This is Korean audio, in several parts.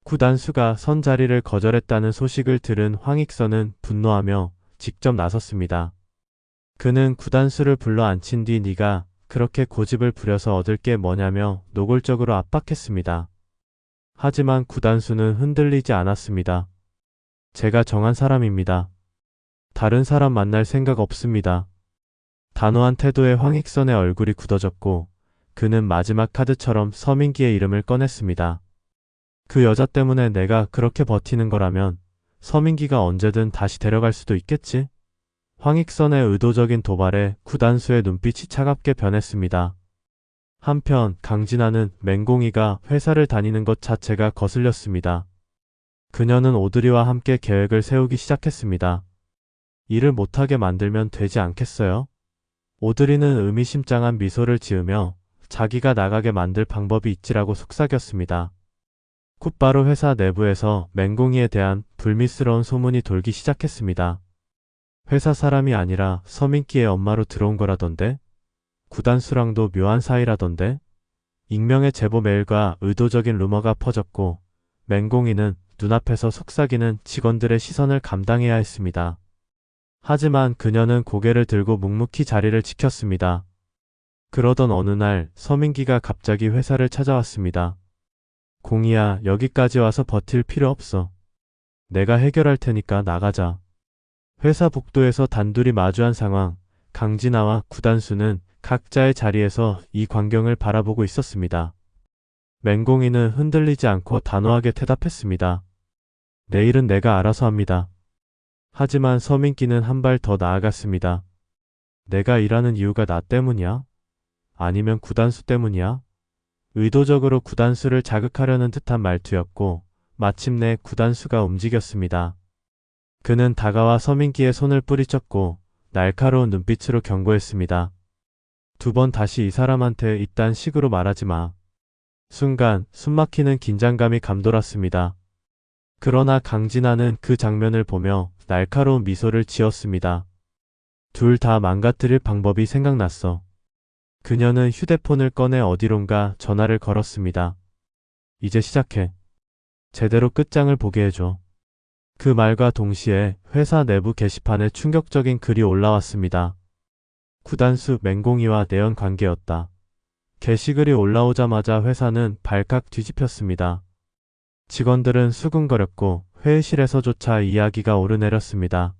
구단수가 선 자리를 거절했다는 소식을 들은 황익선은 분노하며 직접 나섰습니다. 그는 구단수를 불러 앉힌 뒤 네가 그렇게 고집을 부려서 얻을 게 뭐냐며 노골적으로 압박했습니다. 하지만 구단수는 흔들리지 않았습니다. 제가 정한 사람입니다. 다른 사람 만날 생각 없습니다. 단호한 태도에 황익선의 얼굴이 굳어졌고 그는 마지막 카드처럼 서민기의 이름을 꺼냈습니다. 그 여자 때문에 내가 그렇게 버티는 거라면 서민기가 언제든 다시 데려갈 수도 있겠지? 황익선의 의도적인 도발에 구단수의 눈빛이 차갑게 변했습니다. 한편 강진아는 맹공이가 회사를 다니는 것 자체가 거슬렸습니다. 그녀는 오드리와 함께 계획을 세우기 시작했습니다. 일을 못하게 만들면 되지 않겠어요? 오드리는 의미심장한 미소를 지으며 자기가 나가게 만들 방법이 있지라고 속삭였습니다. 곧바로 회사 내부에서 맹공이에 대한 불미스러운 소문이 돌기 시작했습니다. 회사 사람이 아니라 서민기의 엄마로 들어온 거라던데? 구단수랑도 묘한 사이라던데? 익명의 제보 메일과 의도적인 루머가 퍼졌고 맹공이는 눈앞에서 속삭이는 직원들의 시선을 감당해야 했습니다. 하지만 그녀는 고개를 들고 묵묵히 자리를 지켰습니다. 그러던 어느 날 서민기가 갑자기 회사를 찾아왔습니다. 공이야, 여기까지 와서 버틸 필요 없어. 내가 해결할 테니까 나가자. 회사 복도에서 단둘이 마주한 상황, 강진아와 구단수는 각자의 자리에서 이 광경을 바라보고 있었습니다. 맹공이는 흔들리지 않고 단호하게 대답했습니다. 내일은 내가 알아서 합니다. 하지만 서민기는 한 발 더 나아갔습니다. 내가 일하는 이유가 나 때문이야? 아니면 구단수 때문이야? 의도적으로 구단수를 자극하려는 듯한 말투였고 마침내 구단수가 움직였습니다. 그는 다가와 서민기의 손을 뿌리쳤고 날카로운 눈빛으로 경고했습니다. 두 번 다시 이 사람한테 이딴 식으로 말하지 마. 순간 숨막히는 긴장감이 감돌았습니다. 그러나 강진아는 그 장면을 보며 날카로운 미소를 지었습니다. 둘 다 망가뜨릴 방법이 생각났어. 그녀는 휴대폰을 꺼내 어디론가 전화를 걸었습니다. 이제 시작해. 제대로 끝장을 보게 해줘. 그 말과 동시에 회사 내부 게시판에 충격적인 글이 올라왔습니다. 구단수 맹공이와 내연 관계였다. 게시글이 올라오자마자 회사는 발칵 뒤집혔습니다. 직원들은 수근거렸고 회의실에서조차 이야기가 오르내렸습니다.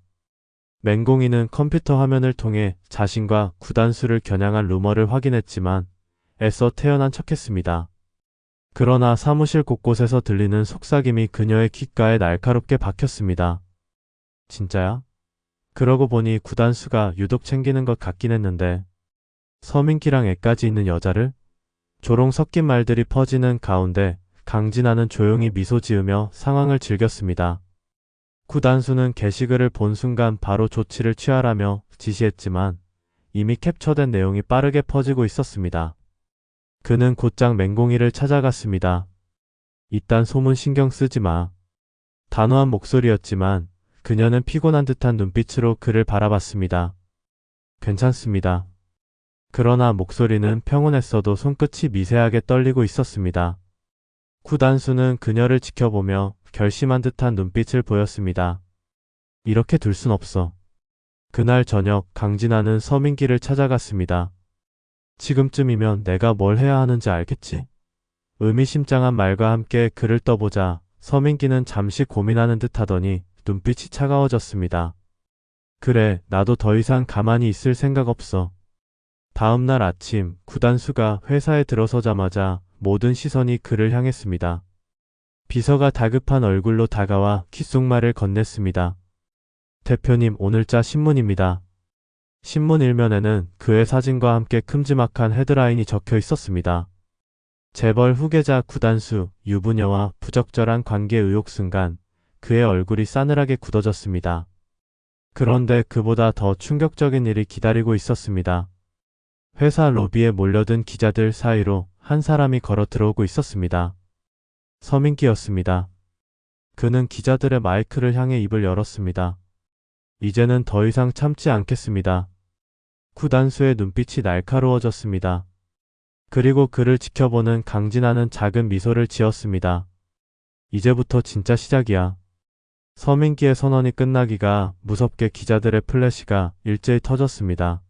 맹공이는 컴퓨터 화면을 통해 자신과 구단수를 겨냥한 루머를 확인했지만 애써 태연한 척했습니다. 그러나 사무실 곳곳에서 들리는 속삭임이 그녀의 귓가에 날카롭게 박혔습니다. 진짜야? 그러고 보니 구단수가 유독 챙기는 것 같긴 했는데 서민기랑 애까지 있는 여자를? 조롱 섞인 말들이 퍼지는 가운데 강진아는 조용히 미소 지으며 상황을 즐겼습니다. 구단수는 게시글을 본 순간 바로 조치를 취하라며 지시했지만 이미 캡처된 내용이 빠르게 퍼지고 있었습니다. 그는 곧장 맹공이를 찾아갔습니다. 이딴 소문 신경 쓰지 마. 단호한 목소리였지만 그녀는 피곤한 듯한 눈빛으로 그를 바라봤습니다. 괜찮습니다. 그러나 목소리는 평온했어도 손끝이 미세하게 떨리고 있었습니다. 구단수는 그녀를 지켜보며 결심한 듯한 눈빛을 보였습니다. 이렇게 둘 순 없어. 그날 저녁 강진아는 서민기를 찾아갔습니다. 지금쯤이면 내가 뭘 해야 하는지 알겠지? 의미심장한 말과 함께 그를 떠보자 서민기는 잠시 고민하는 듯 하더니 눈빛이 차가워졌습니다. 그래, 나도 더 이상 가만히 있을 생각 없어. 다음날 아침 구단수가 회사에 들어서자마자 모든 시선이 그를 향했습니다. 비서가 다급한 얼굴로 다가와 귓속말을 건넸습니다. 대표님, 오늘자 신문입니다. 신문 일면에는 그의 사진과 함께 큼지막한 헤드라인이 적혀 있었습니다. 재벌 후계자 구단수, 유부녀와 부적절한 관계 의혹. 순간 그의 얼굴이 싸늘하게 굳어졌습니다. 그런데 그보다 더 충격적인 일이 기다리고 있었습니다. 회사 로비에 몰려든 기자들 사이로 한 사람이 걸어 들어오고 있었습니다. 서민기였습니다. 그는 기자들의 마이크를 향해 입을 열었습니다. 이제는 더 이상 참지 않겠습니다. 구단수의 눈빛이 날카로워졌습니다. 그리고 그를 지켜보는 강진아는 작은 미소를 지었습니다. 이제부터 진짜 시작이야. 서민기의 선언이 끝나기가 무섭게 기자들의 플래시가 일제히 터졌습니다.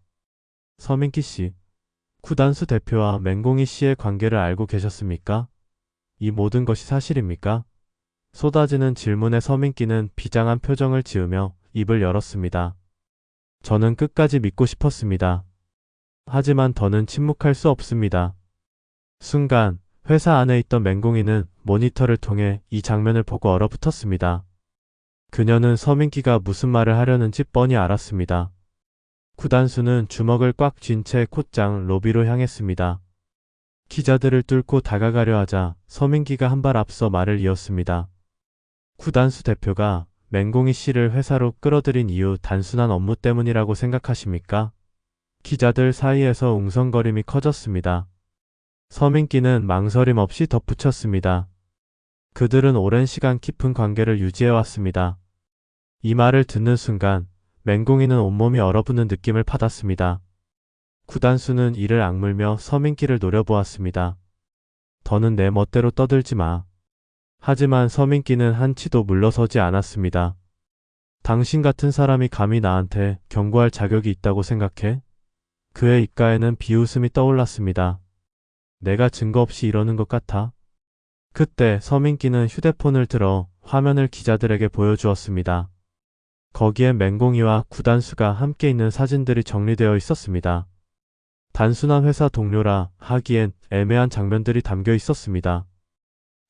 서민기 씨, 구단수 대표와 맹공희 씨의 관계를 알고 계셨습니까? 이 모든 것이 사실입니까? 쏟아지는 질문에 서민기는 비장한 표정을 지으며 입을 열었습니다. 저는 끝까지 믿고 싶었습니다. 하지만 더는 침묵할 수 없습니다. 순간 회사 안에 있던 맹공희는 모니터를 통해 이 장면을 보고 얼어붙었습니다. 그녀는 서민기가 무슨 말을 하려는지 뻔히 알았습니다. 구단수는 주먹을 꽉 쥔 채 곧장 로비로 향했습니다. 기자들을 뚫고 다가가려 하자 서민기가 한 발 앞서 말을 이었습니다. 구단수 대표가 맹공희 씨를 회사로 끌어들인 이유 단순한 업무 때문이라고 생각하십니까? 기자들 사이에서 웅성거림이 커졌습니다. 서민기는 망설임 없이 덧붙였습니다. 그들은 오랜 시간 깊은 관계를 유지해왔습니다. 이 말을 듣는 순간 맹공희는 온몸이 얼어붙는 느낌을 받았습니다. 구단수는 이를 악물며 서민기를 노려보았습니다. 더는 내 멋대로 떠들지 마. 하지만 서민기는 한치도 물러서지 않았습니다. 당신 같은 사람이 감히 나한테 경고할 자격이 있다고 생각해? 그의 입가에는 비웃음이 떠올랐습니다. 내가 증거 없이 이러는 것 같아? 그때 서민기는 휴대폰을 들어 화면을 기자들에게 보여주었습니다. 거기엔 맹공희와 구단수가 함께 있는 사진들이 정리되어 있었습니다. 단순한 회사 동료라 하기엔 애매한 장면들이 담겨 있었습니다.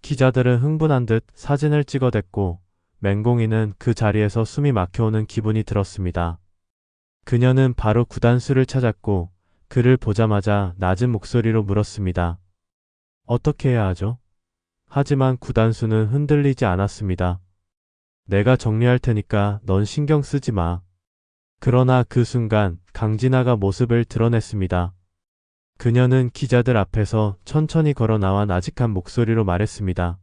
기자들은 흥분한 듯 사진을 찍어댔고 맹공희는 그 자리에서 숨이 막혀오는 기분이 들었습니다. 그녀는 바로 구단수를 찾았고 그를 보자마자 낮은 목소리로 물었습니다. 어떻게 해야 하죠? 하지만 구단수는 흔들리지 않았습니다. 내가 정리할 테니까 넌 신경 쓰지 마. 그러나 그 순간 강진아가 모습을 드러냈습니다. 그녀는 기자들 앞에서 천천히 걸어 나와 나직한 목소리로 말했습니다.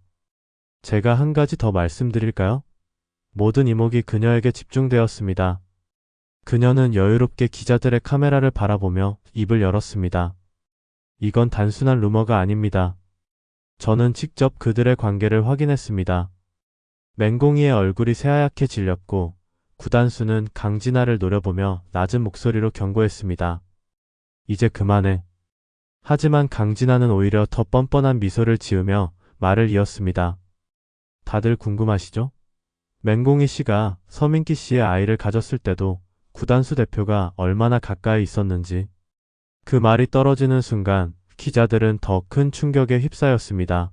제가 한 가지 더 말씀드릴까요? 모든 이목이 그녀에게 집중되었습니다. 그녀는 여유롭게 기자들의 카메라를 바라보며 입을 열었습니다. 이건 단순한 루머가 아닙니다. 저는 직접 그들의 관계를 확인했습니다. 맹공희의 얼굴이 새하얗게 질렸고 구단수는 강진아를 노려보며 낮은 목소리로 경고했습니다. 이제 그만해. 하지만 강진아는 오히려 더 뻔뻔한 미소를 지으며 말을 이었습니다. 다들 궁금하시죠? 맹공희 씨가 서민기 씨의 아이를 가졌을 때도 구단수 대표가 얼마나 가까이 있었는지. 그 말이 떨어지는 순간 기자들은 더 큰 충격에 휩싸였습니다.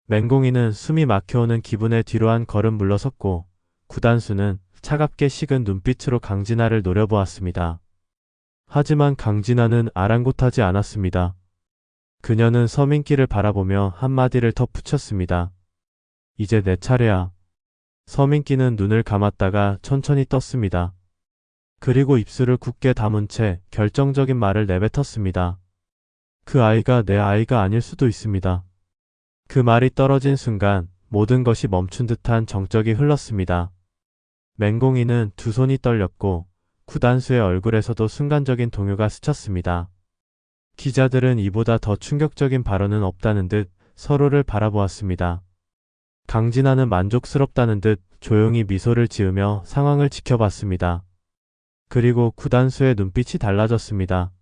맹공희는 숨이 막혀오는 기분에 뒤로 한 걸음 물러섰고 구단수는 차갑게 식은 눈빛으로 강진아를 노려보았습니다. 하지만 강진아는 아랑곳하지 않았습니다. 그녀는 서민기를 바라보며 한마디를 덧붙였습니다. 이제 내 차례야. 서민기는 눈을 감았다가 천천히 떴습니다. 그리고 입술을 굳게 다문 채 결정적인 말을 내뱉었습니다. 그 아이가 내 아이가 아닐 수도 있습니다. 그 말이 떨어진 순간 모든 것이 멈춘 듯한 정적이 흘렀습니다. 맹공희는 두 손이 떨렸고 구단수의 얼굴에서도 순간적인 동요가 스쳤습니다. 기자들은 이보다 더 충격적인 발언은 없다는 듯 서로를 바라보았습니다. 강진아는 만족스럽다는 듯 조용히 미소를 지으며 상황을 지켜봤습니다. 그리고 구단수의 눈빛이 달라졌습니다.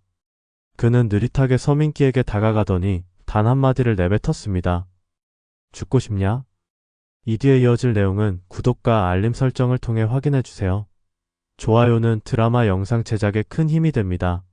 그는 느릿하게 서민기에게 다가가더니 단 한마디를 내뱉었습니다. 죽고 싶냐? 이 뒤에 이어질 내용은 구독과 알림 설정을 통해 확인해주세요. 좋아요는 드라마 영상 제작에 큰 힘이 됩니다.